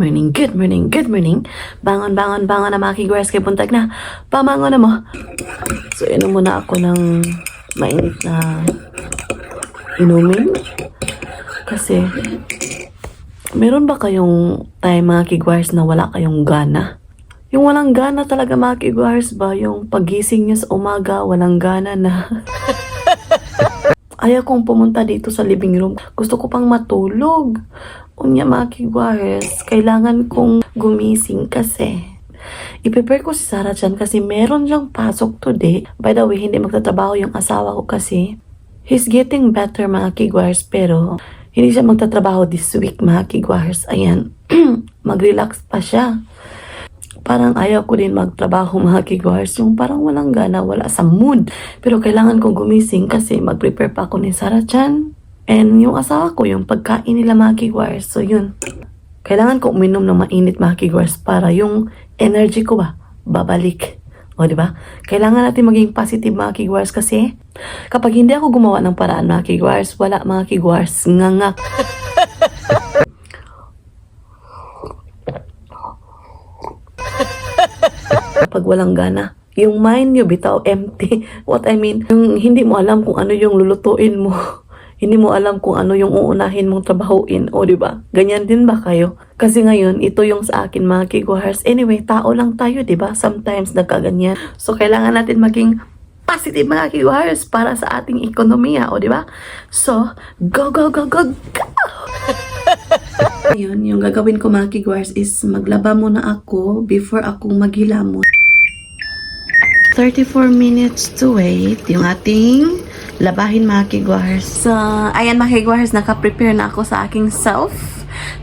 morning, good morning, good morning. Bangon, bangon, bangon na mga kigwars kay buntag na. Pamangon na mo. So, inom muna ako ng mainit na inumin. Kasi, meron ba kayong time mga kigwars na wala kayong gana? Yung walang gana talaga mga kigwars ba? Yung pagising niya sa umaga, walang gana na. Ayaw kong pumunta dito sa living room. Gusto ko pang matulog. Unya mga kigwars, kailangan kong gumising kasi i-prepare ko si Sarah dyan kasi meron siyang pasok today. By the way, hindi magtatrabaho yung asawa ko kasi he's getting better mga kigwars, pero hindi siya magtatrabaho this week mga kigwars. Ayan, mag-relax pa siya. Parang ayaw ko din magtrabaho mga kigwars, yung parang walang gana, wala sa mood. Pero kailangan kong gumising kasi mag-prepare pa ako ni Sarah dyan. And yung asawa ko, yung pagkain nila mga kigwars. So yun, kailangan ko uminom ng mainit mga kigwars para yung energy ko ba, babalik. O diba? Kailangan natin maging positive mga kigwars kasi kapag hindi ako gumawa ng paraan mga kigwars, wala mga kigwars, ngangak. Kapag walang gana, yung mind nyo bitaw empty. What I mean, yung hindi mo alam kung ano yung lulutuin mo. Hindi mo alam kung ano yung uunahin mong trabahuin. O diba? Ganyan din ba kayo? Kasi ngayon, ito yung sa akin mga kigwars. Anyway, tao lang tayo, diba? Sometimes nagkaganyan. So, kailangan natin maging positive mga kigwars para sa ating ekonomiya. O diba? So, go, go, go, go, go! Ayun, yung gagawin ko mga kigwars is maglaba muna ako before akong maghilamon. 34 minutes to wait yung ating labahin mga kigwars. So, ayan mga kigwars, naka-prepare na ako sa aking self.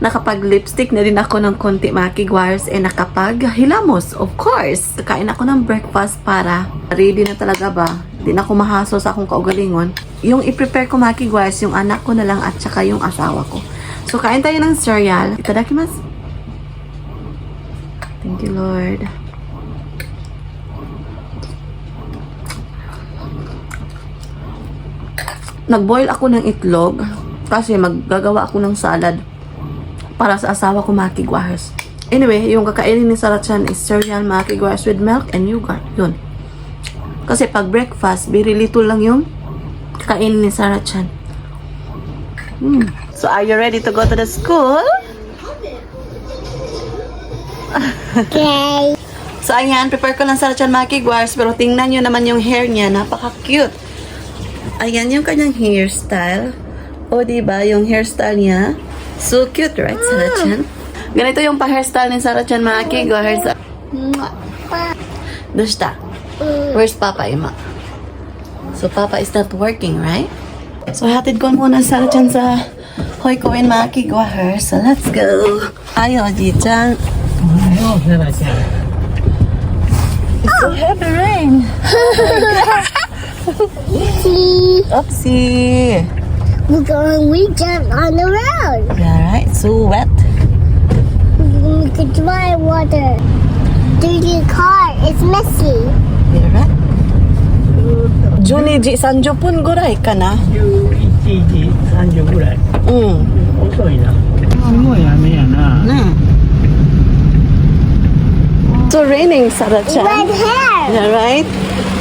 Nakapag-lipstick na din ako ng konti mga kigwars. And nakapag-hilamos, of course. Kain ako ng breakfast para ready na talaga ba. Di na ako mahaso sa akong kaugalingon. Yung i-prepare ko mga kigwars, yung anak ko na lang at saka yung asawa ko. So, kain tayo ng cereal. Itadakimasu. Thank you, Lord. Nag-boil ako ng itlog kasi maggagawa ako ng salad para sa asawa ko mga kigwars. Anyway, yung kakainin ni Sarah Chan is cereal mga kigwars with milk and yogurt. Yun. Kasi pag breakfast, very little lang yung kakainin ni Sarah Chan. So, are you ready to go to the school? Okay. So, ayan, prepare ko lang Sarah Chan mga kigwars, pero tingnan nyo naman yung hair niya, napaka-cute. Ayan yung kanyang hairstyle. O, diba? Yung hairstyle niya. So cute, right, Sarah Chan? Ganito yung pa-hairstyle ni Sarah Chan, mga kigwars. Dosta? Where's Papa, Ima? So, Papa is not working, right? So, hatid ko muna Sarah Chan sa Hoy Koen, mga kigwars. So, let's go. Ayo, Ji-chan. Ayo, Sarah Chan. It's so heavy rain. Oopsie. We jump on the road. Alright, so wet. We could dry water. Dirty car. It's messy. Alright. Juni, Sanjo pun guray ka na. 11時30ぐらい。遅いな。すごい雨やな。So raining, Sarah Chan. Red hair. Alright.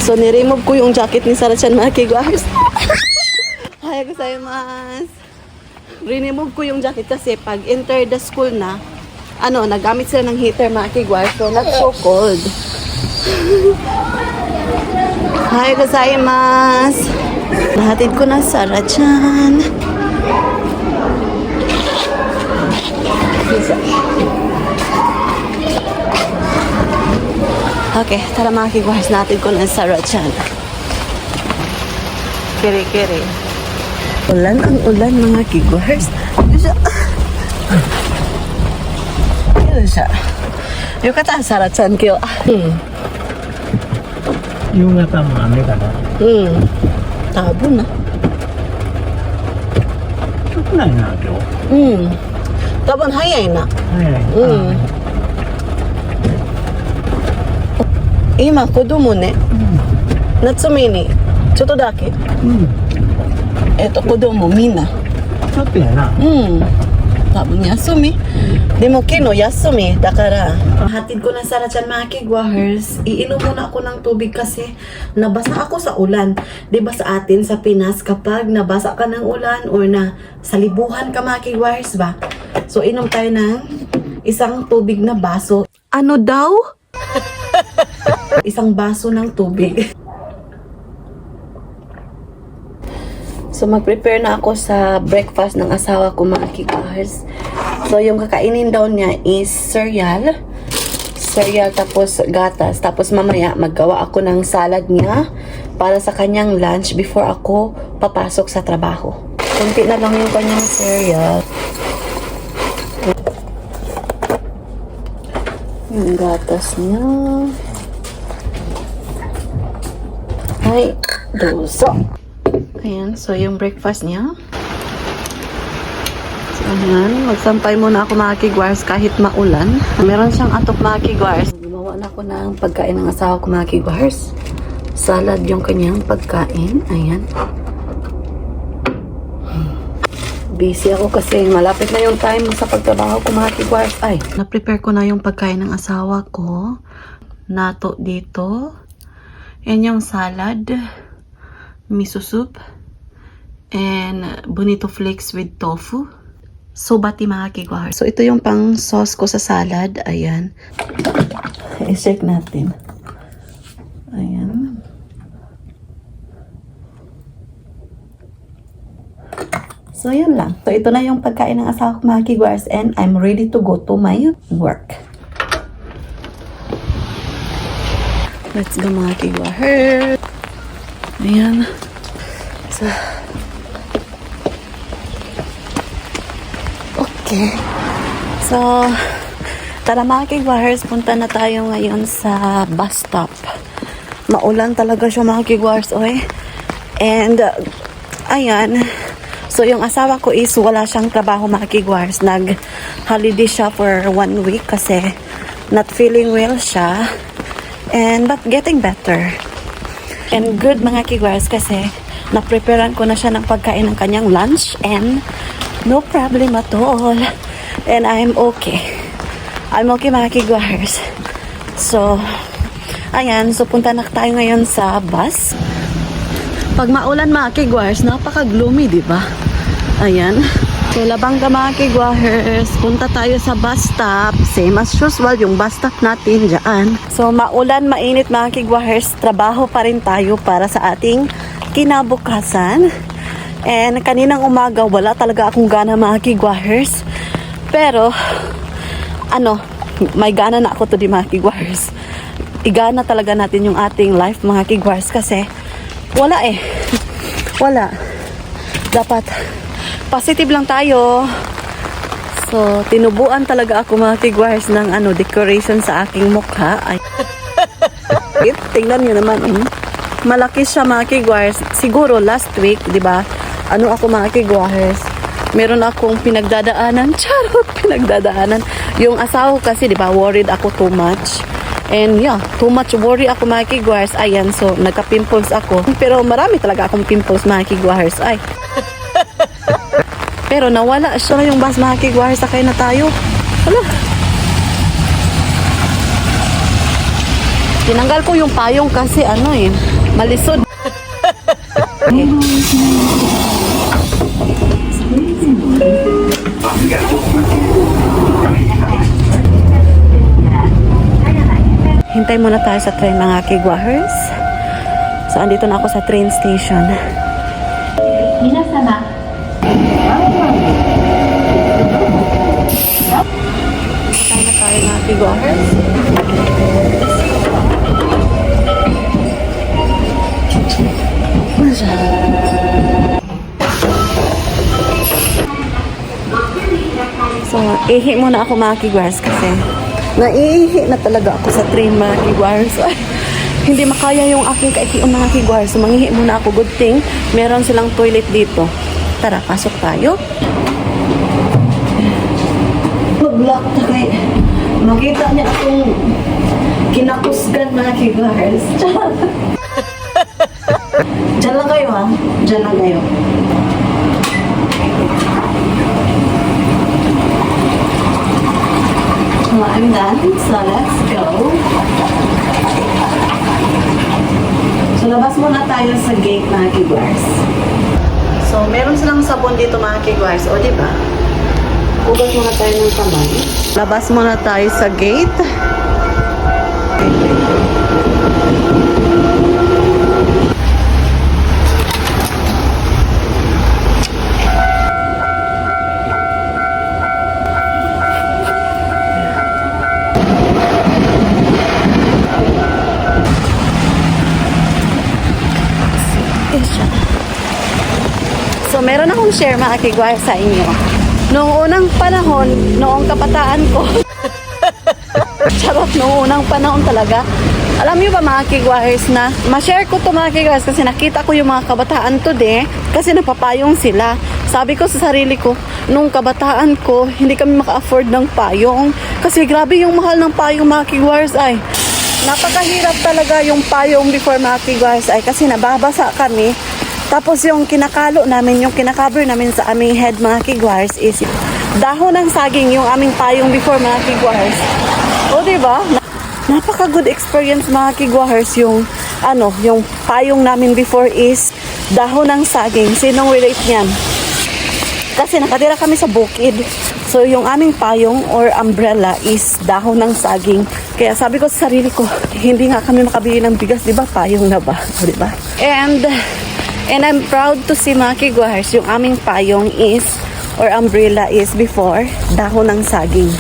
So, niremove ko yung jacket ni Sarah Chan, mga kigwars. Hi, gozaimasu. Remove ko yung jacket kasi pag enter the school na, nagamit sila ng heater, mga kigwars. So, not so cold. Hi, gozaimasu. Nahatid ko na Sarah Chan. Okay, tara mga kigwars, natin ko ng Sarah Chan. Kiri-kiri. Ulan ang ulan mga kigwars. Yun siya. Yung kata Sarah Chan kyo. 夕方も雨かな。Tabo na. 遅くないな、今日。Tabon, hayay na. 早い。今、子供ね、夏目に、ちょっとだけ、子供みんな。ちょっとやな。多分休みでも昨日休みだからhatid ko na Sarah dyan mga kigwahers. Iinom muna ako ng tubig kasi nabasa ako sa ulan. Diba sa atin sa Pinas kapag nabasa ka ng ulan or na salibuhan ka mga kigwahers ba? So inom tayo ng isang tubig na baso. Ano daw? Isang baso ng tubig. So, mag-prepare na ako sa breakfast ng asawa ko, mga kigwahers. So, yung kakainin daw niya is cereal. Cereal, tapos gatas. Tapos mamaya, maggawa ako ng salad niya para sa kanyang lunch before ako papasok sa trabaho. Kunti na lang yung kanyang cereal. Yung gatas niya. Ay, doso. Ayan, so yung breakfast niya. So, ayan, magsampay muna ako mga kigwars kahit maulan. Meron siyang atok mga kigwars. Gumawa na ako ng pagkain ng asawa ko mga kigwars. Salad yung kanyang pagkain. Ayan. Busy ako kasi malapit na yung time sa pagtrabaho ko mga kigwars. Ay, na-prepare ko na yung pagkain ng asawa ko. Nato dito. Yan yung salad. Miso soup. And bonito flakes with tofu. So, bati mga kigwahar. So, ito yung pang sauce ko sa salad. Ayan. I-check natin. Ayan. So, yun lang. So, ito na yung pagkain ng asawa ko mga kigwahars. And I'm ready to go to my work. Let's go mga kigwahars. Ayan. So, okay. So, tara mga kigwahars, punta na tayo ngayon sa bus stop. Maulan talaga siya mga kigwahars, oy. And, ayan. So, yung asawa ko is wala siyang trabaho mga kigwahars. Nag-holiday siya for 1 week kasi not feeling well siya. And, but getting better. And good mga kigwars kasi na-preparean ko na siya ng pagkain ng kanyang lunch and no problem at all. And I'm okay. I'm okay mga kigwars. So, ayan. So, punta na tayo ngayon sa bus. Pag maulan mga kigwars, napaka-gloomy, di ba? Ayan. So, labang ka mga kigwahers. Punta tayo sa bus stop. Same as usual, yung bus stop natin dyan. So, maulan, mainit mga kigwahers. Trabaho pa rin tayo para sa ating kinabukasan. And kaninang umaga, wala talaga akong gana mga kigwahers. Pero, may gana na ako to di mga kigwahers. Igana talaga natin yung ating life mga kigwahers kasi wala eh. Wala. Dapat positive lang tayo. So, tinubuan talaga ako mga kigwahers ng decoration sa aking mukha. Ay. Tingnan niyo naman. Malaki siya mga kigwahers. Siguro last week, di ba? Ako mga kigwahers. Meron akong pinagdadaanan. Charot, pinagdadaanan. Yung asawa ko kasi, di ba, worried ako too much. And yeah, too much worry ako mga kigwahers. Ayan, so nagka-pimples ako. Pero marami talaga akong pimples mga kigwahers. Ay. Pero nawala siya na yung bus mga kigwahers. Sakay na tayo. Hala. Tinanggal ko yung payong kasi malisod. Hintay muna tayo sa train mga kigwahers. So, andito na ako sa train station. Minasama. Saan na tayo mga kigwahers? So, ihi muna ako mga kigwahers kasi naiihi na talaga ako sa train mga kigwahers. Hindi makaya yung aking kaihiyon mga kigwahers. So, manghihi muna ako. Good thing, meron silang toilet dito. Tara, pasok tayo. Mag-block na kayo. Makita niya akong kinakusgan mga kigwahers. Diyan lang kayo ha. Diyan lang kayo. I'm done. So, let's go. So, labas muna tayo sa gate, mga kigwars. So, meron silang sabon dito, mga kigwars. O, diba? Ugas muna tayo ng kamay. Labas muna tayo sa gate. So, meron akong share, mga kigwars, sa inyo. Noong unang panahon, noong kabataan ko, charot, noong unang panahon talaga, alam niyo ba, mga kigwars, na ma-share ko to, mga kigwars, kasi nakita ko yung mga kabataan today, kasi napapayong sila. Sabi ko sa sarili ko, nung kabataan ko, hindi kami maka-afford ng payong. Kasi grabe yung mahal ng payong, mga kigwars, ay. Napakahirap talaga yung payong before, mga kigwars, ay, kasi nababasa kami. Tapos yung kinakalo namin, yung kinakaber namin sa aming head, mga kigwars, is dahon ng saging yung aming payong before, mga kigwars. O, diba? Napaka good experience, mga kigwars, yung yung payong namin before is dahon ng saging. Sinong relate niyan? Kasi nakatira kami sa bukid. So, yung aming payong or umbrella is dahon ng saging. Kaya sabi ko sa sarili ko, hindi nga kami makabili ng bigas, diba? Payong na ba? O, diba? And I'm proud to see, mga kigwars, yung aming payong is, or umbrella is before, dahon ng saging.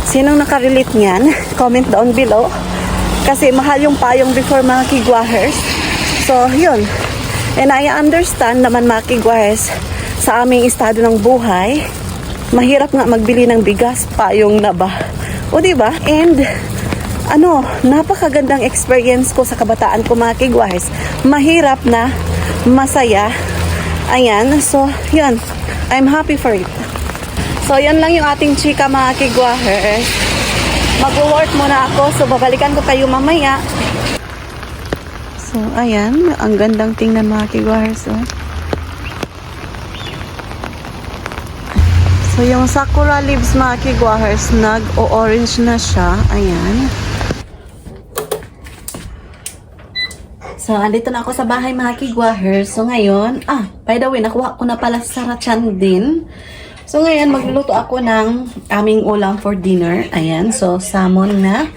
Sinong nakarelate niyan? Comment down below. Kasi mahal yung payong before, mga kigwars. So, yun. And I understand naman, mga kigwars, sa aming estado ng buhay, mahirap nga magbili ng bigas, payong na ba? O, diba? And, napakagandang experience ko sa kabataan ko, mga kigwars. Mahirap na, masaya. Ayan. So, yun. I'm happy for it. So, yan lang yung ating chika, mga kigwahers. Mag-work muna ako. So, babalikan ko kayo mamaya. So, ayan. Ang gandang tingnan, mga kigwahers. Oh. So, yung sakura leaves, mga kigwahers, nag-o-orange na siya. Ayan. So, andito na ako sa bahay, mga kigwahers. So, ngayon, by the way, nakuha ko na pala sa Sarachan din. So, ngayon, magluluto ako ng aming ulam for dinner. Ayan, so, salmon na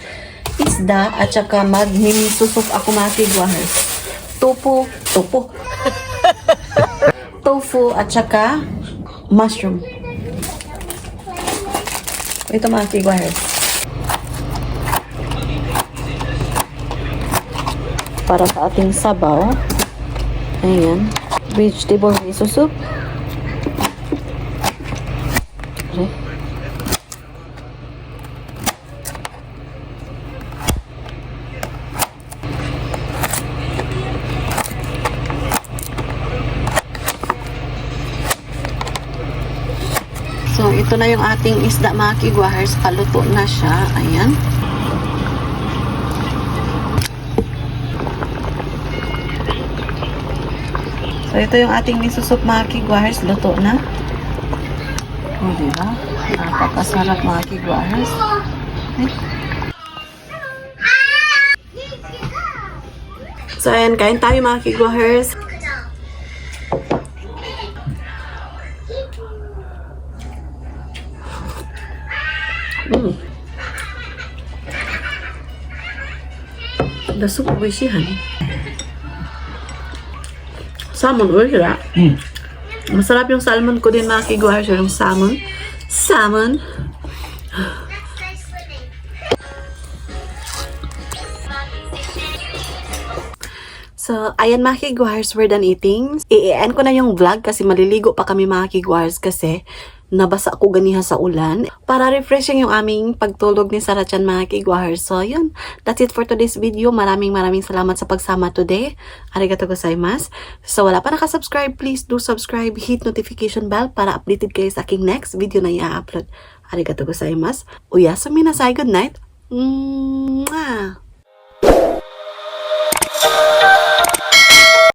isda at saka mag-miso soup ako, mga kigwahers. Tofu at saka mushroom. Ito, mga kigwahers. Para sa ating sabaw. Ayan. Vegetable miso soup. Okay. So, ito na yung ating isda, mga kigwahers. Paluto na siya. Ayan. So, ito yung ating miso soup, mga kigwahers. Luto na. O, diba? Napakasarap, mga kigwahers. Okay. So, ayan. Kain tayo, mga kigwahers. The soup, oishihan. Salmon, oishira. Masarap yung salmon ko din, mga kigwahers. Yung salmon. So, ayan, mga kigwahers, we're done eating. I-end ko na yung vlog kasi maliligo pa kami, mga kigwahers, kasi nabasa ako ganiha sa ulan. Para refreshing yung aming pagtulog ni Sarachan, mga kigwahers. So, yun. That's it for today's video. Maraming salamat sa pagsama today. Arigatou gozaimasu. So, wala pa nakasubscribe, please do subscribe. Hit notification bell para updated kayo sa aking next video na i-upload. Arigatou gozaimasu. Uyasumi nasai. Good night. Mwah!